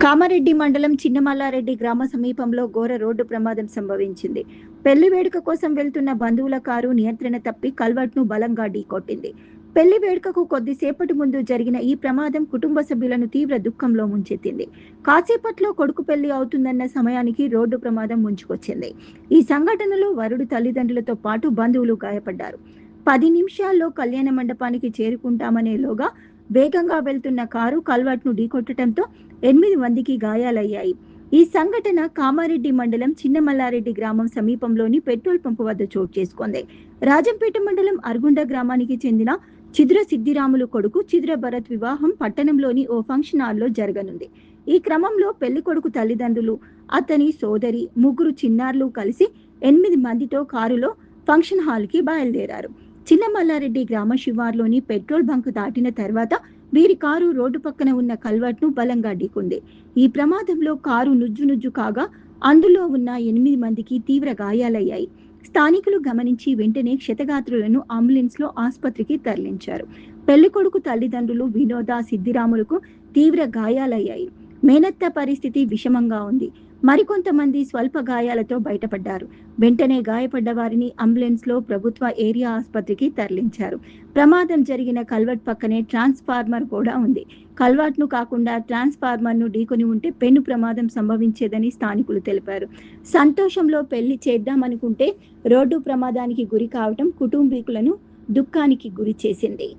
కామారెడ్డి మండలం చిన్నమల్లారెడ్డి గ్రామ సమీపంలో ఘోర రోడ్డు ప్రమాదం సంభవించింది. పెళ్లి వేడుక కోసం వెళ్తున్న బంధువుల కారు నియంత్రణ తప్పి కల్వర్ట్‌ను బలంగా ఢీకొట్టింది. పెళ్లి వేడుకకు కొద్దిసేపటి ముందు జరిగిన ఈ ప్రమాదం కుటుంబ సభ్యులను తీవ్ర దుఃఖంలో ముంచెత్తింది. కాసేపట్లో కొడుకు పెళ్లి అవుతుందన్న సమయానికి రోడ్డు ప్రమాదం ముంచుకొచ్చింది. ఈ సంఘటనలో వరుడి తల్లిదండ్రులతో పాటు బంధువులు గాయపడ్డారు. 10 నిమిషాల్లో కళ్యాణ మండపానికి చేరుకుంటామనేలోగా వేగంగా వెళ్తున్న కారు కల్వర్ట్‌ను ఢీకొట్టడంతో 8 మందికి గాయాలయ్యాయి. ఈ సంఘటన కామారెడ్డి మండలం చిన్నమల్లారెడ్డి గ్రామం సమీపంలోని పెట్రోల్ పంపు వద్ద చోటు చేసుకుంది. రాజంపేట మండలం అర్గుండ గ్రామానికి చెందిన చిద్ర సిద్దిరాములు కొడుకు చిద్ర భరత్ వివాహం పట్టణంలోని ఓ ఫంక్షన్ హాల్లో జరగనుంది. ఈ క్రమంలో పెళ్లి కొడుకు తల్లిదండ్రులు, అతని సోదరి, ముగ్గురు చిన్నారులు కలిసి 8 మందితో కారులో ఫంక్షన్ హాల్‌కి బయలుదేరారు. చిన్నమల్లారెడ్డి గ్రామ శివార్లోని పెట్రోల్ బంక్ దాటిన తర్వాత వీరి కారు రోడ్డు పక్కన ఉన్న కల్వర్ట్‌ను బలంగా ఢీకొంది. ఈ ప్రమాదంలో కారు నుజ్జు కాగా అందులో ఉన్న 8 మందికి తీవ్ర గాయాలయ్యాయి. స్థానికులు గమనించి వెంటనే క్షతగాత్రులను అంబులెన్స్‌లో ఆస్పత్రికి తరలించారు. పెళ్లికొడుకు తల్లిదండ్రులు వినోద, సిద్దిరాములకు తీవ్ర గాయాలయ్యాయి. మేనత్త పరిస్థితి విషమంగా ఉంది. మరికొంతమంది స్వల్ప గాయాలతో బయటపడ్డారు. వెంటనే గాయపడ్డ వారిని అంబులెన్స్‌లో ప్రభుత్వ ఏరియా ఆస్పత్రికి తరలించారు. ప్రమాదం జరిగిన కల్వర్ట్ పక్కనే ట్రాన్స్‌ఫార్మర్ కూడా ఉంది. కల్వర్ట్‌ను కాకుండా ట్రాన్స్‌ఫార్మర్‌ను ఢీకొని ఉంటే పెను ప్రమాదం సంభవించేదని స్థానికులు తెలిపారు. సంతోషంలో పెళ్లి చేద్దామనుకుంటే రోడ్డు ప్రమాదానికి గురి కావటం కుటుంబీకులను దుఃఖానికి గురి చేసింది.